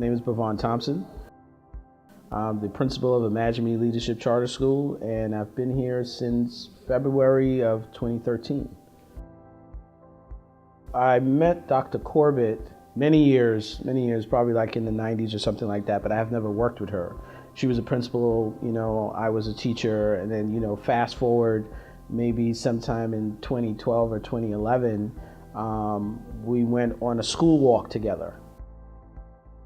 My name is Bavon Thompson. I'm the principal of IMLVideo Leadership Charter School, and I've been here since February of 2013. I met Dr. Corbett many years, probably like in the 90s or something like that, but I have never worked with her. She was a principal, I was a teacher, and then, fast forward maybe sometime in 2012 or 2011, we went on a school walk together.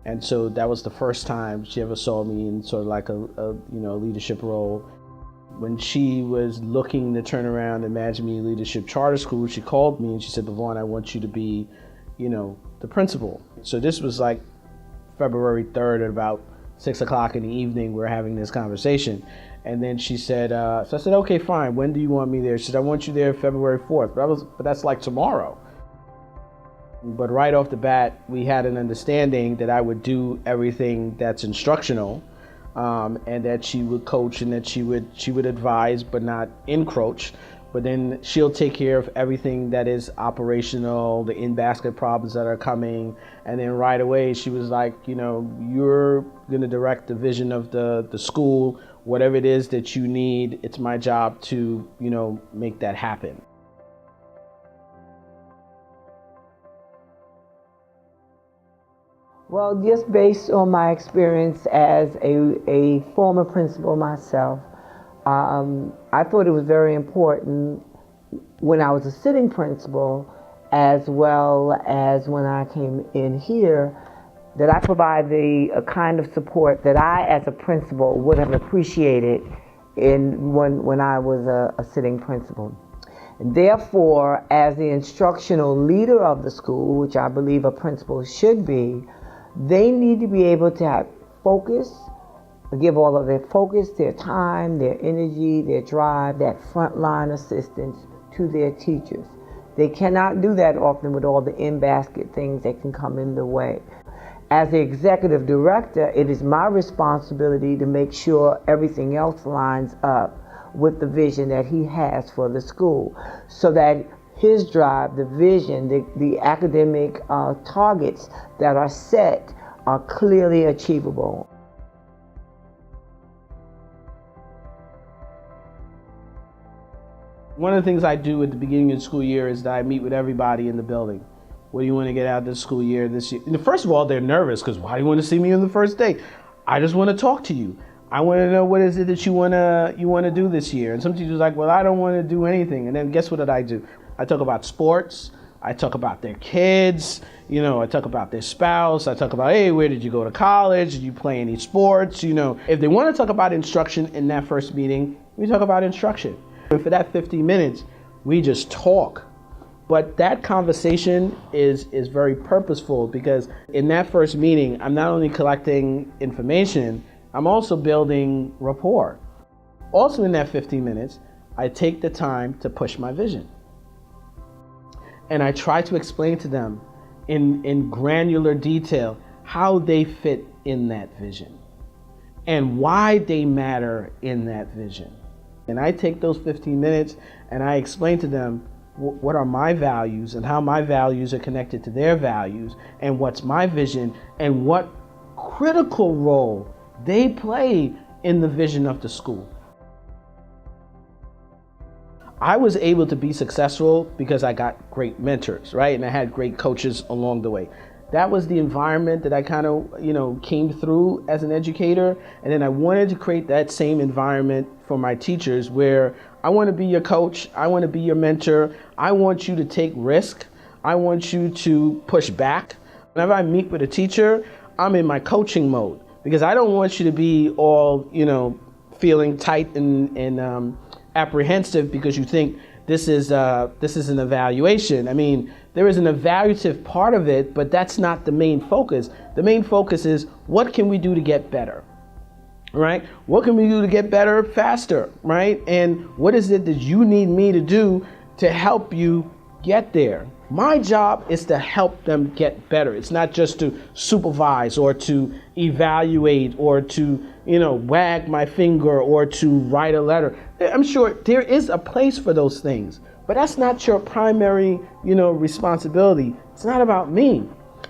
And so that was the first time she ever saw me in sort of like a leadership role. When she was looking to turn around IMLVideo Leadership Charter School, she called me and she said, "Bavon, I want you to be, the principal." So this was like February 3rd at about 6 o'clock in the evening. We're having this conversation. And then she said, so I said, "Okay, fine. When do you want me there?" She said, "I want you there February 4th. But that's like tomorrow. But right off the bat, we had an understanding that I would do everything that's instructional, and that she would coach and that she would advise, but not encroach. But then she'll take care of everything that is operational, the in-basket problems that are coming. And then right away, she was like, you're gonna direct the vision of the school, whatever it is that you need, it's my job to, make that happen. Well, just based on my experience as a former principal myself, I thought it was very important when I was a sitting principal, as well as when I came in here, that I provide a kind of support that I, as a principal, would have appreciated when I was a sitting principal. And therefore, as the instructional leader of the school, which I believe a principal should be, they need to be able to have focus, give all of their focus, their time, their energy, their drive, that frontline assistance to their teachers. They cannot do that often with all the in-basket things that can come in the way. As the executive director, it is my responsibility to make sure everything else lines up with the vision that he has for the school, so that his drive, the vision, the academic targets that are set are clearly achievable. One of the things I do at the beginning of the school year is that I meet with everybody in the building. What do you want to get out of the school year this year? First of all, they're nervous because why do you want to see me on the first day? I just want to talk to you. I want to know what is it that you want to do this year. And some teachers are like, well, I don't want to do anything. And then guess what I do? I talk about sports. I talk about their kids. I talk about their spouse. I talk about, hey, where did you go to college? Did you play any sports? If they want to talk about instruction in that first meeting, we talk about instruction. And for that 15 minutes, we just talk. But that conversation is very purposeful, because in that first meeting, I'm not only collecting information, I'm also building rapport. Also in that 15 minutes, I take the time to push my vision. And I try to explain to them in granular detail how they fit in that vision and why they matter in that vision. And I take those 15 minutes and I explain to them what are my values and how my values are connected to their values, and what's my vision and what critical role they play in the vision of the school. I was able to be successful because I got great mentors, right? And I had great coaches along the way. That was the environment that I kind of, came through as an educator. And then I wanted to create that same environment for my teachers, where I want to be your coach. I want to be your mentor. I want you to take risk. I want you to push back. Whenever I meet with a teacher, I'm in my coaching mode, because I don't want you to be all, feeling tight and apprehensive because you think this is an evaluation. I mean, there is an evaluative part of it, but that's not the main focus. The main focus is, what can we do to get better, right? What can we do to get better faster, right? And what is it that you need me to do to help you get there? My job is to help them get better. It's not just to supervise or to evaluate or to, wag my finger or to write a letter. I'm sure there is a place for those things, but that's not your primary, responsibility. It's not about me.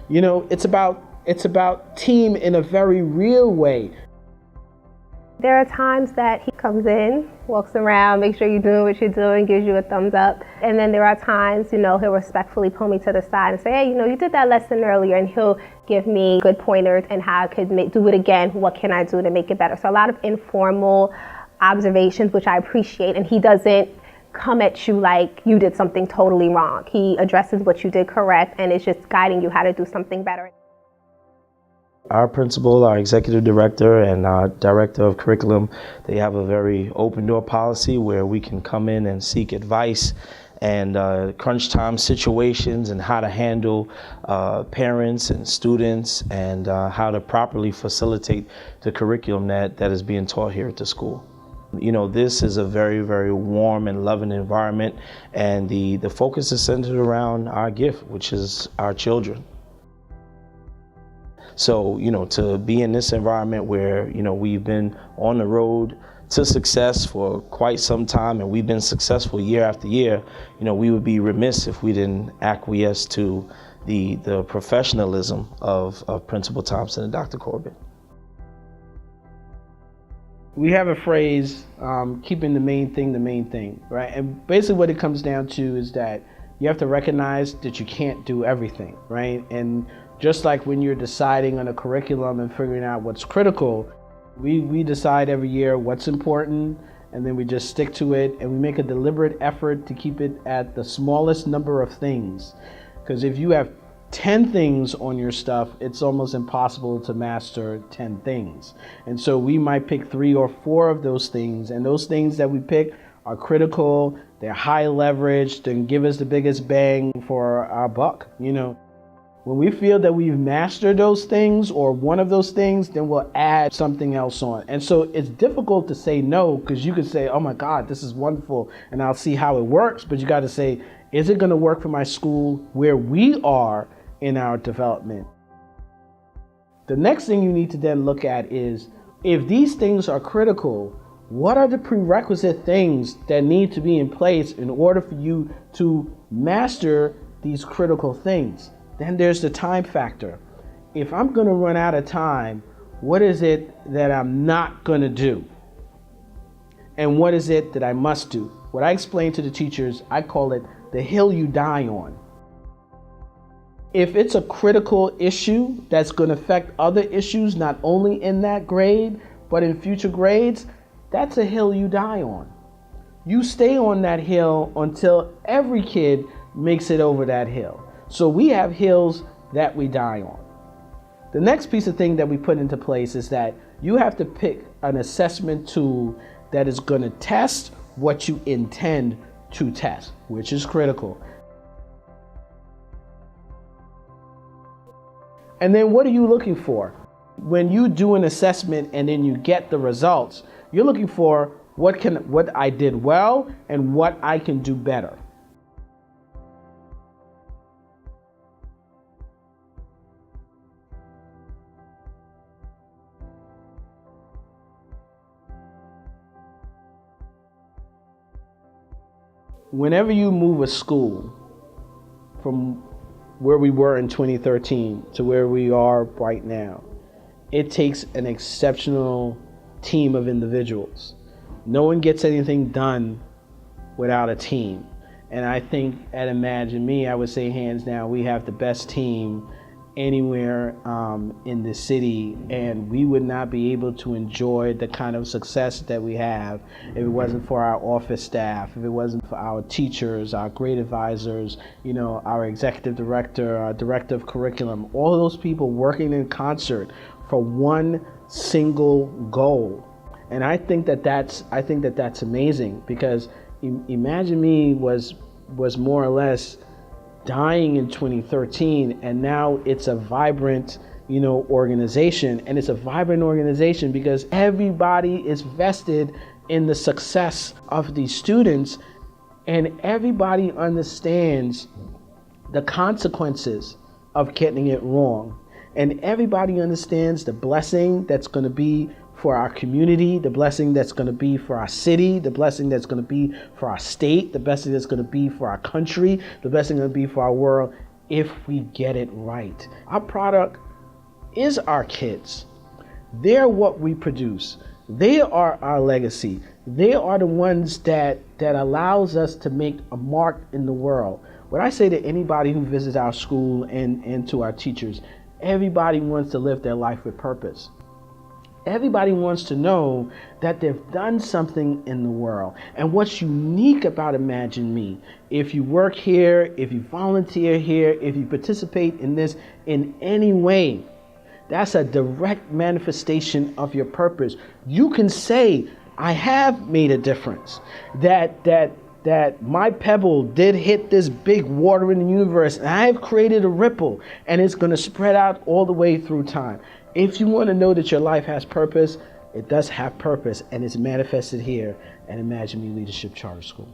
It's about It's about team in a very real way. There are times that he comes in, walks around, makes sure you're doing what you're doing, gives you a thumbs up. And then there are times, he'll respectfully pull me to the side and say, hey, you did that lesson earlier, and he'll give me good pointers and how I could do it again. What can I do to make it better? So a lot of informal observations, which I appreciate, and he doesn't come at you like you did something totally wrong. He addresses what you did correct, and it's just guiding you how to do something better. Our principal, our executive director, and our director of curriculum, they have a very open door policy where we can come in and seek advice and crunch time situations and how to handle parents and students and how to properly facilitate the curriculum that is being taught here at the school. This is a very, very warm and loving environment, and the focus is centered around our gift, which is our children. So, to be in this environment where, we've been on the road to success for quite some time, and we've been successful year after year, we would be remiss if we didn't acquiesce to the professionalism of Principal Thompson and Dr. Corbett. We have a phrase, keeping the main thing, right? And basically what it comes down to is that you have to recognize that you can't do everything, right? And just like when you're deciding on a curriculum and figuring out what's critical, we decide every year what's important, and then we just stick to it, and we make a deliberate effort to keep it at the smallest number of things. Because if you have 10 things on your stuff, it's almost impossible to master 10 things. And so we might pick 3 or 4 of those things, and those things that we pick are critical, they're high leverage, they can give us the biggest bang for our buck, When we feel that we've mastered those things or one of those things, then we'll add something else on. And so it's difficult to say no, because you could say, oh my God, this is wonderful, and I'll see how it works. But you got to say, is it going to work for my school where we are in our development? The next thing you need to then look at is, if these things are critical, what are the prerequisite things that need to be in place in order for you to master these critical things? Then there's the time factor. If I'm going to run out of time, what is it that I'm not going to do? And what is it that I must do? What I explain to the teachers, I call it the hill you die on. If it's a critical issue that's going to affect other issues, not only in that grade, but in future grades, that's a hill you die on. You stay on that hill until every kid makes it over that hill. So we have hills that we die on. The next piece of thing that we put into place is that you have to pick an assessment tool that is going to test what you intend to test, which is critical. And then what are you looking for? When you do an assessment and then you get the results, you're looking for what I did well and what I can do better. Whenever you move a school from where we were in 2013 to where we are right now, it takes an exceptional team of individuals. No one gets anything done without a team. And I think at Imagine Me, I would say hands down, we have the best team anywhere in the city, and we would not be able to enjoy the kind of success that we have if it wasn't for our office staff, if it wasn't for our teachers, our grade advisors, our executive director, our director of curriculum, all of those people working in concert for one single goal. And I think that that's amazing, because Imagine Me was more or less dying in 2013, and now it's a vibrant organization. And it's a vibrant organization because everybody is vested in the success of these students, and everybody understands the consequences of getting it wrong, and everybody understands the blessing that's going to be for our community, the blessing that's going to be for our city, the blessing that's going to be for our state, the blessing that's going to be for our country, the blessing that's going to be for our world if we get it right. Our product is our kids. They're what we produce. They are our legacy. They are the ones that allows us to make a mark in the world. What I say to anybody who visits our school and to our teachers, everybody wants to live their life with purpose. Everybody wants to know that they've done something in the world. And what's unique about Imagine Me, if you work here, if you volunteer here, if you participate in this in any way, that's a direct manifestation of your purpose. You can say, I have made a difference. That my pebble did hit this big water in the universe, and I have created a ripple, and it's going to spread out all the way through time. If you want to know that your life has purpose, it does have purpose, and it's manifested here at Imagine Me Leadership Charter School.